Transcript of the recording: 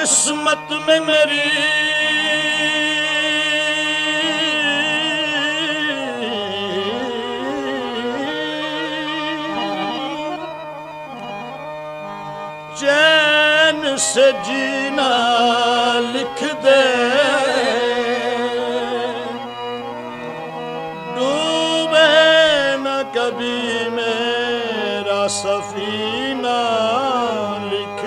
किस्मत में मेरी चैन से जीना लिख दे, डूबे न कभी मेरा सफीना लिख